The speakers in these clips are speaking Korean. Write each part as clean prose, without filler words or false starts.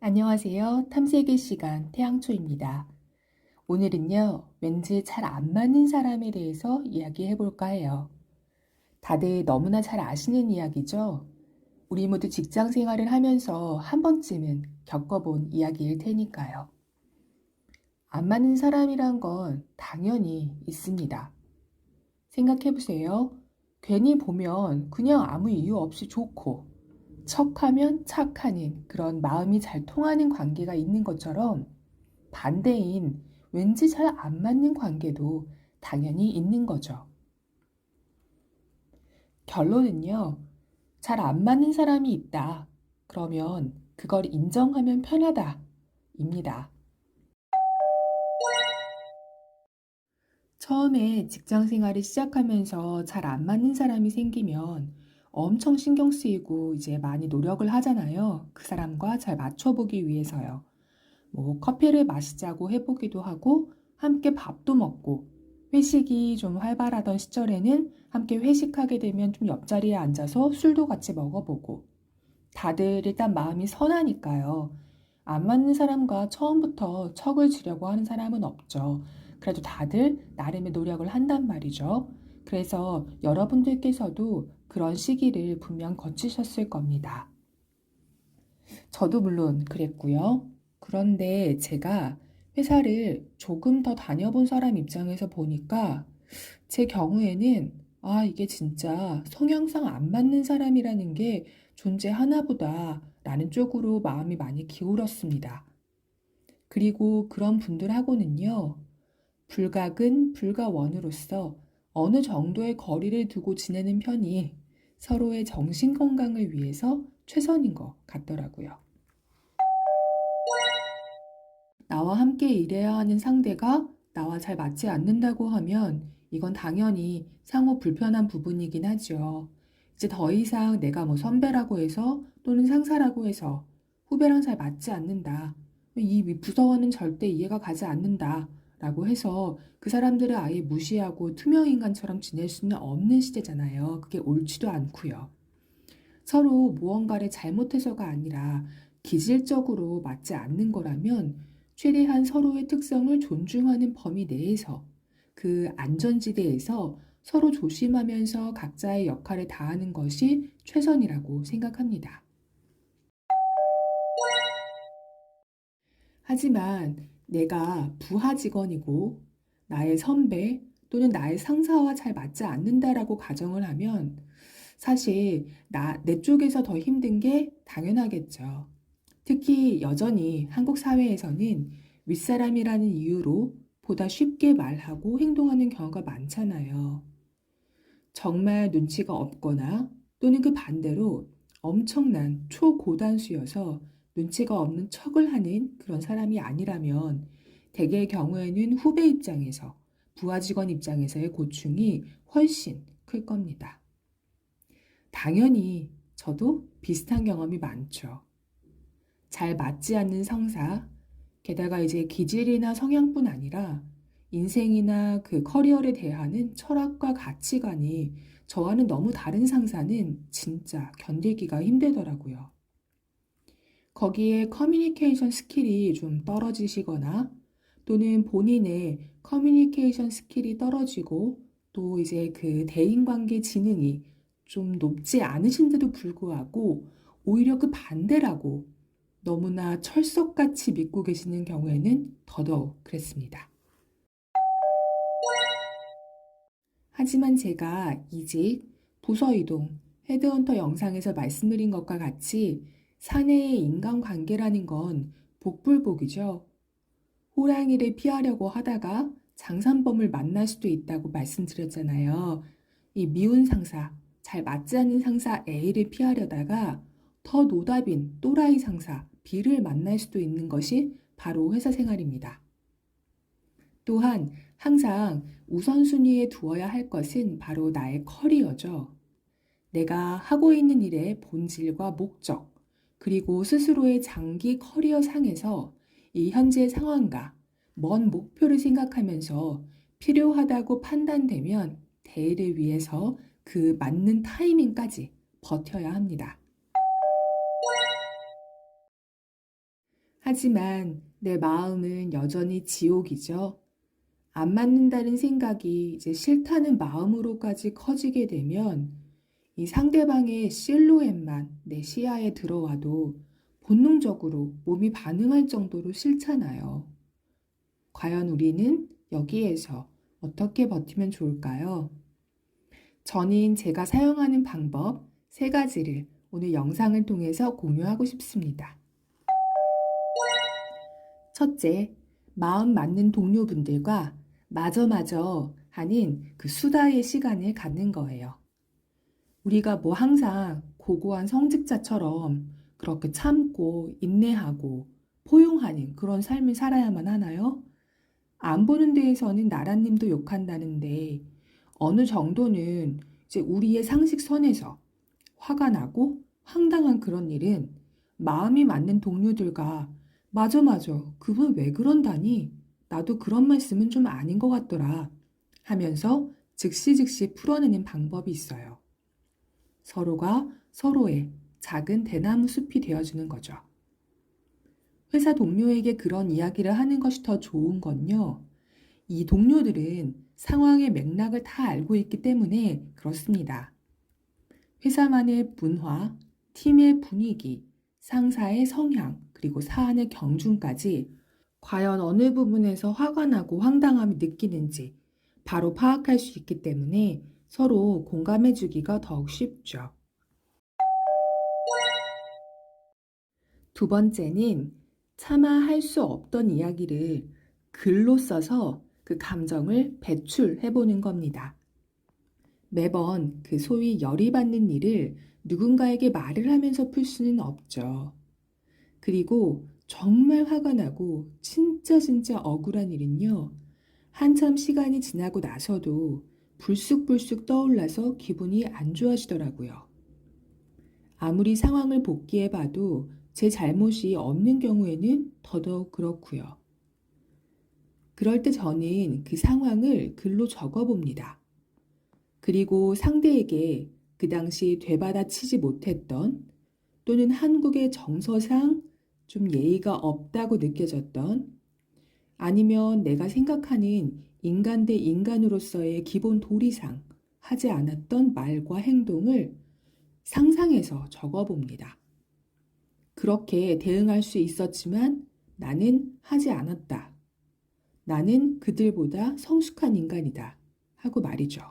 안녕하세요. 탐색의 시간 태양초입니다. 오늘은요, 왠지 잘 안 맞는 사람에 대해서 이야기해 볼까 해요. 다들 너무나 잘 아시는 이야기죠? 우리 모두 직장 생활을 하면서 한 번쯤은 겪어본 이야기일 테니까요. 안 맞는 사람이란 건 당연히 있습니다. 생각해 보세요. 괜히 보면 그냥 아무 이유 없이 좋고, 척하면 착하는 그런 마음이 잘 통하는 관계가 있는 것처럼 반대인 왠지 잘 안 맞는 관계도 당연히 있는 거죠. 결론은요, 잘 안 맞는 사람이 있다. 그러면 그걸 인정하면 편하다. 입니다. 처음에 직장 생활을 시작하면서 잘 안 맞는 사람이 생기면 엄청 신경 쓰이고 이제 많이 노력을 하잖아요. 그 사람과 잘 맞춰보기 위해서요. 뭐 커피를 마시자고 해보기도 하고 함께 밥도 먹고 회식이 좀 활발하던 시절에는 함께 회식하게 되면 좀 옆자리에 앉아서 술도 같이 먹어보고 다들 일단 마음이 선하니까요. 안 맞는 사람과 처음부터 척을 지려고 하는 사람은 없죠. 그래도 다들 나름의 노력을 한단 말이죠. 그래서 여러분들께서도 그런 시기를 분명 거치셨을 겁니다. 저도 물론 그랬고요. 그런데 제가 회사를 조금 더 다녀본 사람 입장에서 보니까 제 경우에는 이게 진짜 성향상 안 맞는 사람이라는 게 존재하나 보다 라는 쪽으로 마음이 많이 기울었습니다. 그리고 그런 분들하고는요, 불가근, 불가원으로서 어느 정도의 거리를 두고 지내는 편이 서로의 정신 건강을 위해서 최선인 것 같더라고요. 나와 함께 일해야 하는 상대가 나와 잘 맞지 않는다고 하면 이건 당연히 상호 불편한 부분이긴 하죠. 이제 더 이상 내가 뭐 선배라고 해서 또는 상사라고 해서 후배랑 잘 맞지 않는다. 이 부서와는 절대 이해가 가지 않는다. 라고 해서 그 사람들을 아예 무시하고 투명인간처럼 지낼 수는 없는 시대잖아요. 그게 옳지도 않고요. 서로 무언가를 잘못해서가 아니라 기질적으로 맞지 않는 거라면 최대한 서로의 특성을 존중하는 범위 내에서 그 안전지대에서 서로 조심하면서 각자의 역할을 다하는 것이 최선이라고 생각합니다. 하지만 내가 부하 직원이고 나의 선배 또는 나의 상사와 잘 맞지 않는다라고 가정을 하면 사실 내 쪽에서 더 힘든 게 당연하겠죠. 특히 여전히 한국 사회에서는 윗사람이라는 이유로 보다 쉽게 말하고 행동하는 경우가 많잖아요. 정말 눈치가 없거나 또는 그 반대로 엄청난 초고단수여서 눈치가 없는 척을 하는 그런 사람이 아니라면 대개의 경우에는 후배 입장에서 부하 직원 입장에서의 고충이 훨씬 클 겁니다. 당연히 저도 비슷한 경험이 많죠. 잘 맞지 않는 상사, 게다가 이제 기질이나 성향뿐 아니라 인생이나 그 커리어에 대하는 철학과 가치관이 저와는 너무 다른 상사는 진짜 견디기가 힘들더라고요. 거기에 커뮤니케이션 스킬이 좀 떨어지시거나 또는 본인의 커뮤니케이션 스킬이 떨어지고 또 이제 그 대인관계 지능이 좀 높지 않으신데도 불구하고 오히려 그 반대라고 너무나 철석같이 믿고 계시는 경우에는 더더욱 그랬습니다. 하지만 제가 이직, 부서 이동, 헤드헌터 영상에서 말씀드린 것과 같이 사내의 인간관계라는 건 복불복이죠. 호랑이를 피하려고 하다가 장산범을 만날 수도 있다고 말씀드렸잖아요. 이 미운 상사, 잘 맞지 않는 상사 A를 피하려다가 더 노답인 또라이 상사 B를 만날 수도 있는 것이 바로 회사 생활입니다. 또한 항상 우선순위에 두어야 할 것은 바로 나의 커리어죠. 내가 하고 있는 일의 본질과 목적, 그리고 스스로의 장기 커리어 상에서 이 현재 상황과 먼 목표를 생각하면서 필요하다고 판단되면 대의를 위해서 그 맞는 타이밍까지 버텨야 합니다. 하지만 내 마음은 여전히 지옥이죠. 안 맞는다는 생각이 이제 싫다는 마음으로까지 커지게 되면 이 상대방의 실루엣만 내 시야에 들어와도 본능적으로 몸이 반응할 정도로 싫잖아요. 과연 우리는 여기에서 어떻게 버티면 좋을까요? 저는 제가 사용하는 방법 3가지를 오늘 영상을 통해서 공유하고 싶습니다. 첫째, 마음 맞는 동료분들과 마저 하는 그 수다의 시간을 갖는 거예요. 우리가 뭐 항상 고고한 성직자처럼 그렇게 참고 인내하고 포용하는 그런 삶을 살아야만 하나요? 안 보는 데에서는 나라님도 욕한다는데 어느 정도는 이제 우리의 상식선에서 화가 나고 황당한 그런 일은 마음이 맞는 동료들과 맞아, 그분 왜 그런다니? 나도 그런 말씀은 좀 아닌 것 같더라 하면서 즉시 풀어내는 방법이 있어요. 서로가 서로의 작은 대나무 숲이 되어주는 거죠. 회사 동료에게 그런 이야기를 하는 것이 더 좋은 건요. 이 동료들은 상황의 맥락을 다 알고 있기 때문에 그렇습니다. 회사만의 문화, 팀의 분위기, 상사의 성향, 그리고 사안의 경중까지 과연 어느 부분에서 화가 나고 황당함을 느끼는지 바로 파악할 수 있기 때문에 서로 공감해주기가 더욱 쉽죠. 두 번째는 차마 할 수 없던 이야기를 글로 써서 그 감정을 배출해보는 겁니다. 매번 그 소위 열이 받는 일을 누군가에게 말을 하면서 풀 수는 없죠. 그리고 정말 화가 나고 진짜 억울한 일은요. 한참 시간이 지나고 나서도 불쑥 떠올라서 기분이 안 좋아지더라고요. 아무리 상황을 복기해봐도 제 잘못이 없는 경우에는 더더욱 그렇고요. 그럴 때 저는 그 상황을 글로 적어봅니다. 그리고 상대에게 그 당시 되받아치지 못했던 또는 한국의 정서상 좀 예의가 없다고 느껴졌던 아니면 내가 생각하는 인간 대 인간으로서의 기본 도리상 하지 않았던 말과 행동을 상상해서 적어봅니다. 그렇게 대응할 수 있었지만 나는 하지 않았다. 나는 그들보다 성숙한 인간이다. 하고 말이죠.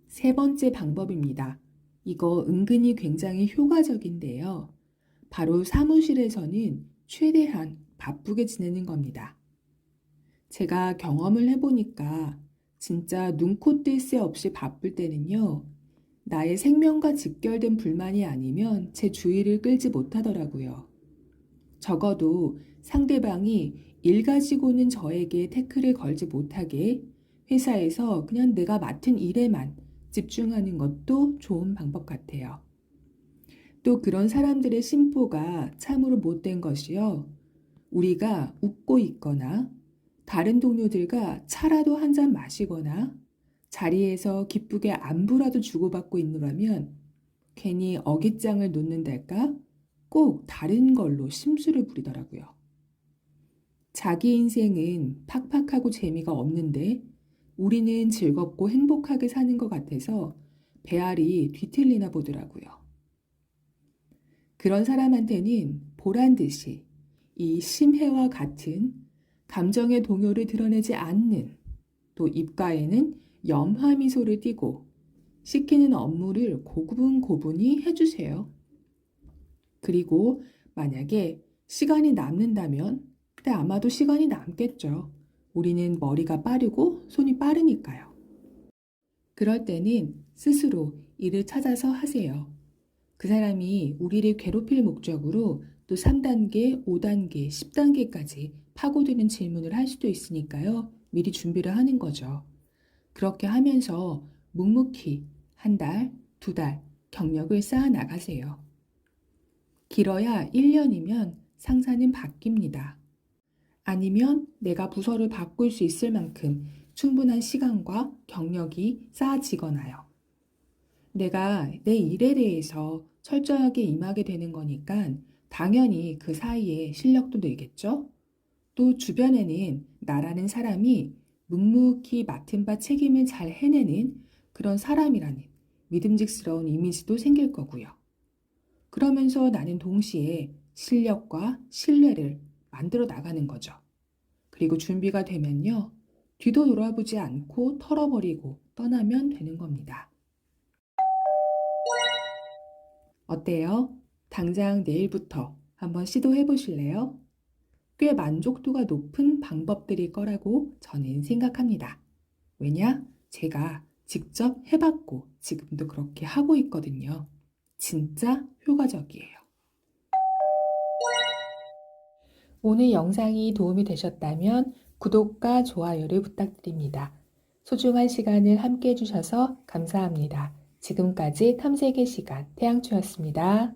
3번째 방법입니다. 이거 은근히 굉장히 효과적인데요. 바로 사무실에서는 최대한 바쁘게 지내는 겁니다. 제가 경험을 해보니까 진짜 눈코 뜰 새 없이 바쁠 때는요. 나의 생명과 직결된 불만이 아니면 제 주의를 끌지 못하더라고요. 적어도 상대방이 일 가지고는 저에게 태클을 걸지 못하게 회사에서 그냥 내가 맡은 일에만 집중하는 것도 좋은 방법 같아요. 또 그런 사람들의 심보가 참으로 못된 것이요. 우리가 웃고 있거나 다른 동료들과 차라도 한 잔 마시거나 자리에서 기쁘게 안부라도 주고받고 있노라면 괜히 어깃장을 놓는달까 꼭 다른 걸로 심술을 부리더라고요. 자기 인생은 팍팍하고 재미가 없는데 우리는 즐겁고 행복하게 사는 것 같아서 배알이 뒤틀리나 보더라고요. 그런 사람한테는 보란 듯이 이 심해와 같은 감정의 동요를 드러내지 않는 또 입가에는 염화 미소를 띠고 시키는 업무를 고분고분히 해주세요. 그리고 만약에 시간이 남는다면 그때 아마도 시간이 남겠죠. 우리는 머리가 빠르고 손이 빠르니까요. 그럴 때는 스스로 일을 찾아서 하세요. 그 사람이 우리를 괴롭힐 목적으로 또 3단계, 5단계, 10단계까지 파고드는 질문을 할 수도 있으니까요. 미리 준비를 하는 거죠. 그렇게 하면서 묵묵히 1달, 2달 경력을 쌓아 나가세요. 길어야 1년이면 상사는 바뀝니다. 아니면 내가 부서를 바꿀 수 있을 만큼 충분한 시간과 경력이 쌓아지거나요. 내가 내 일에 대해서 철저하게 임하게 되는 거니까 당연히 그 사이에 실력도 늘겠죠? 또 주변에는 나라는 사람이 묵묵히 맡은 바 책임을 잘 해내는 그런 사람이라는 믿음직스러운 이미지도 생길 거고요. 그러면서 나는 동시에 실력과 신뢰를 만들어 나가는 거죠. 그리고 준비가 되면요. 뒤도 돌아보지 않고 털어버리고 떠나면 되는 겁니다. 어때요? 당장 내일부터 한번 시도해 보실래요? 꽤 만족도가 높은 방법들일 거라고 저는 생각합니다. 왜냐? 제가 직접 해봤고 지금도 그렇게 하고 있거든요. 진짜 효과적이에요. 오늘 영상이 도움이 되셨다면 구독과 좋아요를 부탁드립니다. 소중한 시간을 함께 해주셔서 감사합니다. 지금까지 탐색의 시간 태양초였습니다.